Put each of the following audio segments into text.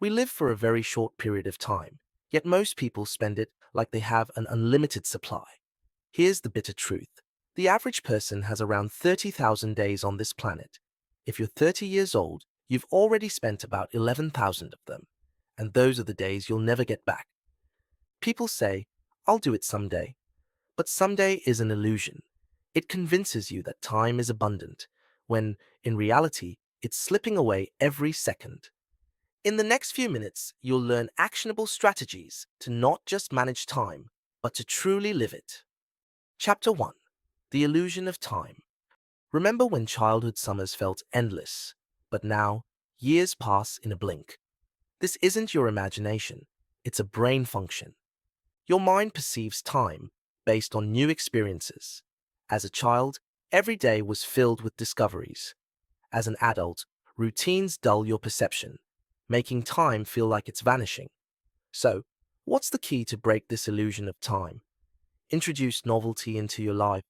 We live for a very short period of time, yet most people spend it like they have an unlimited supply. Here's the bitter truth. The average person has around 30,000 days on this planet. If you're 30 years old, you've already spent about 11,000 of them, and those are the days you'll never get back. People say, I'll do it someday. But someday is an illusion. It convinces you that time is abundant, when, in reality, it's slipping away every second. In the next few minutes, you'll learn actionable strategies to not just manage time, but to truly live it. Chapter 1. The Illusion of Time. Remember when childhood summers felt endless, but now, years pass in a blink. This isn't your imagination, it's a brain function. Your mind perceives time based on new experiences. As a child, every day was filled with discoveries. As an adult, routines dull your perception, making time feel like it's vanishing. So, what's the key to break this illusion of time? Introduce novelty into your life,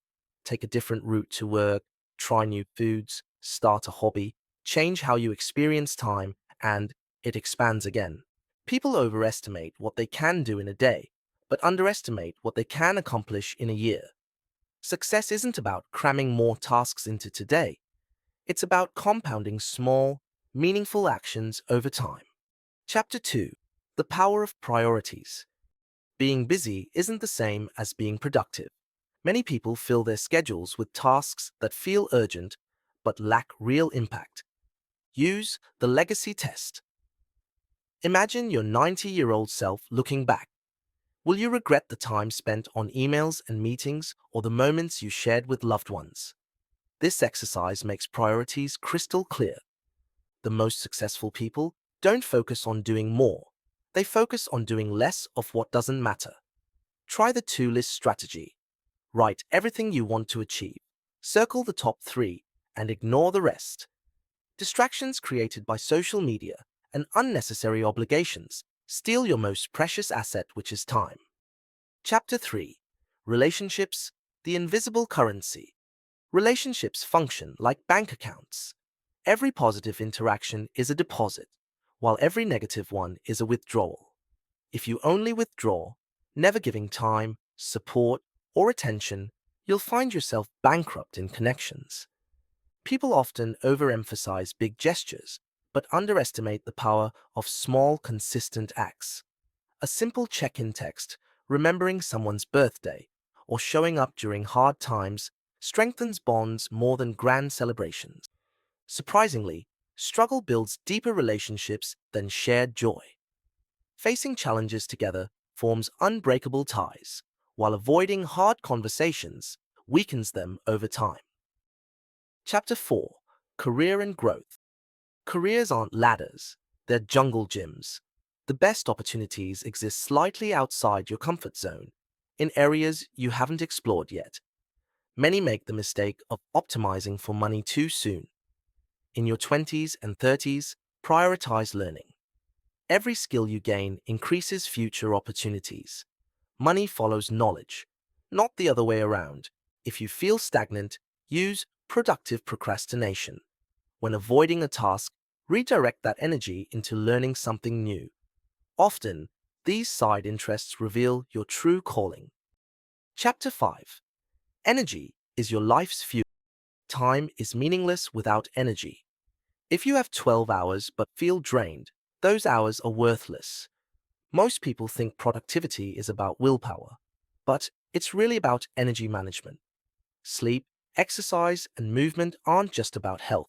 take a different route to work, try new foods, start a hobby, change how you experience time, and it expands again. People overestimate what they can do in a day, but underestimate what they can accomplish in a year. Success isn't about cramming more tasks into today, it's about compounding small, meaningful actions over time. Chapter 2. The Power of Priorities. Being busy isn't the same as being productive. Many people fill their schedules with tasks that feel urgent but lack real impact. Use the legacy test. Imagine your 90-year-old self looking back. Will you regret the time spent on emails and meetings or the moments you shared with loved ones? This exercise makes priorities crystal clear. The most successful people don't focus on doing more. They focus on doing less of what doesn't matter. Try the two-list strategy. Write everything you want to achieve. Circle the top three and ignore the rest. Distractions created by social media and unnecessary obligations steal your most precious asset, which is time. Chapter 3. Relationships, the Invisible Currency. Relationships function like bank accounts. Every positive interaction is a deposit, while every negative one is a withdrawal. If you only withdraw, never giving time, support, or attention, you'll find yourself bankrupt in connections. People often overemphasize big gestures, but underestimate the power of small, consistent acts. A simple check-in text, remembering someone's birthday, or showing up during hard times strengthens bonds more than grand celebrations. Surprisingly, struggle builds deeper relationships than shared joy. Facing challenges together forms unbreakable ties, while avoiding hard conversations weakens them over time. Chapter 4. Career and Growth. Careers aren't ladders, they're jungle gyms. The best opportunities exist slightly outside your comfort zone, in areas you haven't explored yet. Many make the mistake of optimizing for money too soon. In your 20s and 30s, prioritize learning. Every skill you gain increases future opportunities. Money follows knowledge, not the other way around. If you feel stagnant, use productive procrastination. When avoiding a task, redirect that energy into learning something new. Often, these side interests reveal your true calling. Chapter 5. Energy is your life's fuel. Time is meaningless without energy. If you have 12 hours but feel drained, those hours are worthless. Most people think productivity is about willpower, but it's really about energy management. Sleep, exercise, and movement aren't just about health.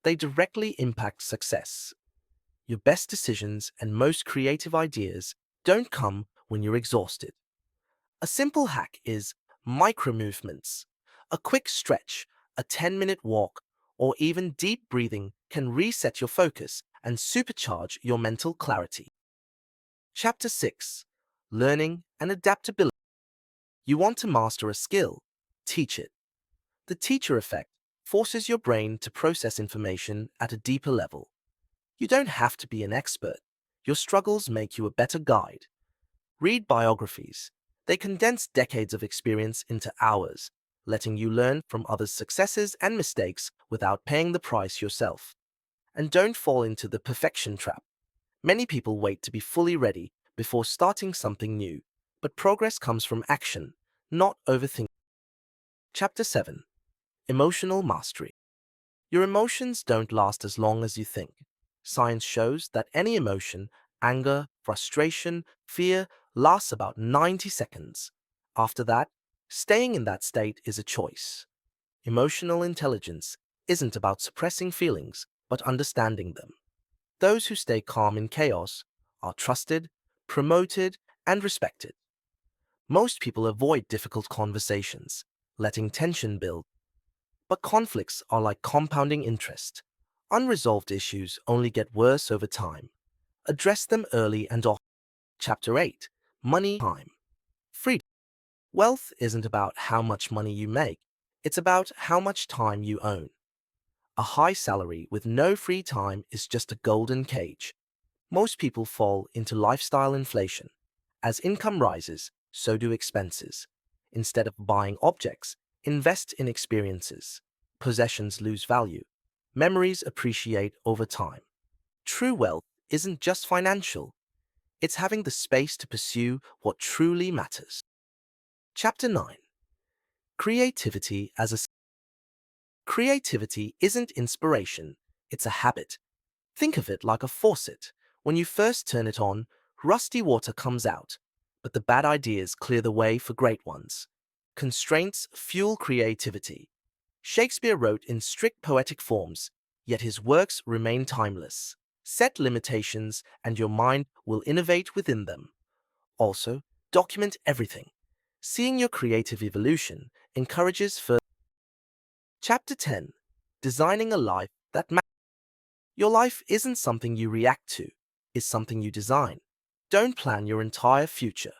They directly impact success. Your best decisions and most creative ideas don't come when you're exhausted. A simple hack is micro-movements. A quick stretch, a 10-minute walk, or even deep breathing can reset your focus and supercharge your mental clarity. Chapter 6. Learning and Adaptability. You want to master a skill? Teach it. The teacher effect forces your brain to process information at a deeper level. You don't have to be an expert. Your struggles make you a better guide. Read biographies. They condense decades of experience into hours, letting you learn from others' successes and mistakes without paying the price yourself. And don't fall into the perfection trap. Many people wait to be fully ready before starting something new, but progress comes from action, not overthinking. Chapter 7. Emotional Mastery. Your emotions don't last as long as you think. Science shows that any emotion, anger, frustration, fear, lasts about 90 seconds. After that, staying in that state is a choice. Emotional intelligence isn't about suppressing feelings, but understanding them. Those who stay calm in chaos are trusted, promoted, and respected. Most people avoid difficult conversations, letting tension build. But conflicts are like compounding interest. Unresolved issues only get worse over time. Address them early and often. Chapter 8. Money, Time, Freedom. Wealth isn't about how much money you make, it's about how much time you own. A high salary with no free time is just a golden cage. Most people fall into lifestyle inflation. As income rises, so do expenses. Instead of buying objects, invest in experiences. Possessions lose value. Memories appreciate over time. True wealth isn't just financial, it's having the space to pursue what truly matters. Chapter 9. Creativity as a Creativity isn't inspiration, it's a habit. Think of it like a faucet. When you first turn it on, rusty water comes out, but the bad ideas clear the way for great ones. Constraints fuel creativity. Shakespeare wrote in strict poetic forms, yet his works remain timeless. Set limitations, and your mind will innovate within them. Also, document everything. Seeing your creative evolution encourages further. Chapter 10. Designing a Life That Matters. Your life isn't something you react to, it's something you design. Don't plan your entire future.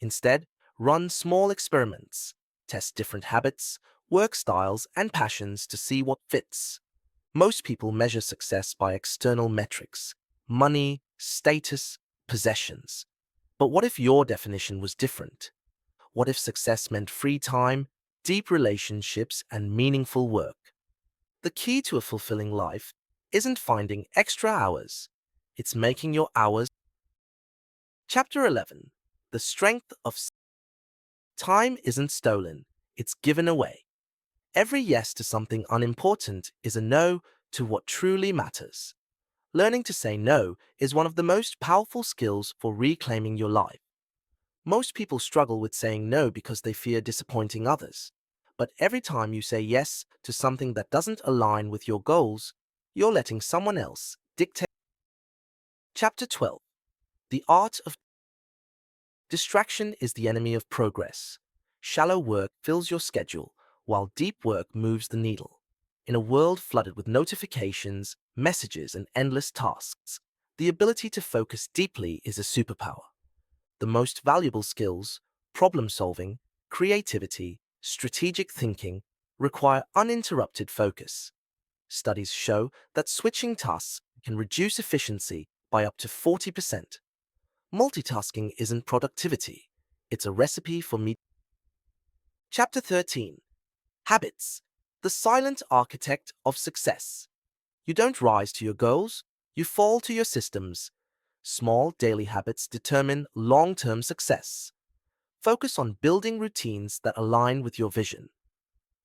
Instead, run small experiments. Test different habits, work styles, and passions to see what fits. Most people measure success by external metrics: money, status, possessions. But what if your definition was different? What if success meant free time, deep relationships, and meaningful work? The key to a fulfilling life isn't finding extra hours, it's making your hours. Chapter 11. The Strength of Time isn't stolen, it's given away. Every yes to something unimportant is a no to what truly matters. Learning to say no is one of the most powerful skills for reclaiming your life. Most people struggle with saying no because they fear disappointing others. But every time you say yes to something that doesn't align with your goals, you're letting someone else dictate. Chapter 12. The Art of Distraction is the enemy of progress. Shallow work fills your schedule, while deep work moves the needle. In a world flooded with notifications, messages, and endless tasks, the ability to focus deeply is a superpower. The most valuable skills, problem solving, creativity, strategic thinking, require uninterrupted focus. Studies show that switching tasks can reduce efficiency by up to 40%. Multitasking isn't productivity, it's a recipe for me. Chapter 13. Habits, the silent architect of success. You don't rise to your goals, you fall to your systems. Small daily habits determine long-term success. Focus on building routines that align with your vision.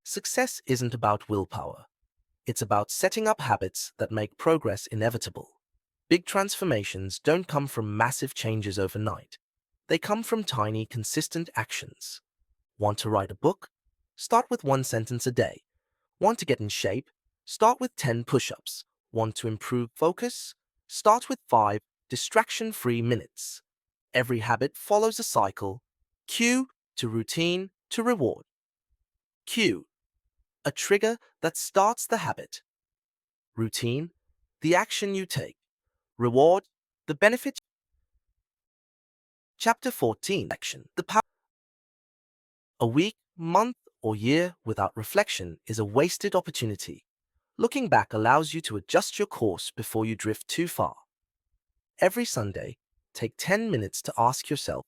Success isn't about willpower. It's about setting up habits that make progress inevitable. Big transformations don't come from massive changes overnight. They come from tiny, consistent actions. Want to write a book? Start with one sentence a day. Want to get in shape? Start with 10 push-ups. Want to improve focus? Start with 5 distraction-free minutes. Every habit follows a cycle. Cue to routine to reward. Cue, a trigger that starts the habit. Routine, the action you take. Reward, the benefit. Chapter 14. Action. The power. A week, month, or year without reflection is a wasted opportunity. Looking back allows you to adjust your course before you drift too far. Every Sunday, take 10 minutes to ask yourself,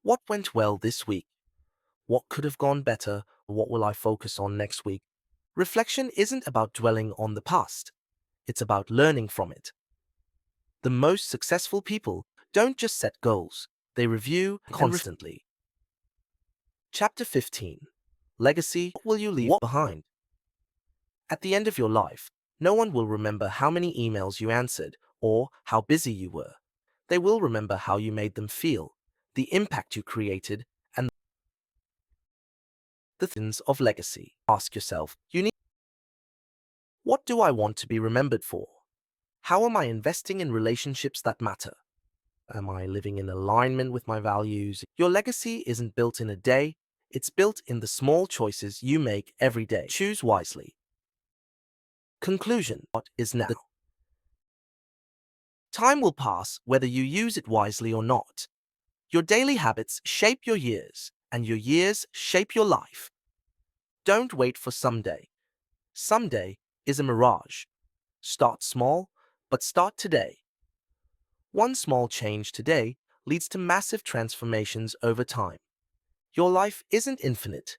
what went well this week? What could have gone better? What will I focus on next week? Reflection isn't about dwelling on the past. It's about learning from it. The most successful people don't just set goals, they review constantly. Chapter 15. Legacy. What will you leave behind? At the end of your life, no one will remember how many emails you answered or how busy you were. They will remember how you made them feel, the impact you created, and the things of legacy. Ask yourself, what do I want to be remembered for? How am I investing in relationships that matter? Am I living in alignment with my values? Your legacy isn't built in a day, it's built in the small choices you make every day. Choose wisely. Conclusion. What is now? Time will pass whether you use it wisely or not. Your daily habits shape your years, and your years shape your life. Don't wait for someday. Someday is a mirage. Start small, but start today. One small change today leads to massive transformations over time. Your life isn't infinite,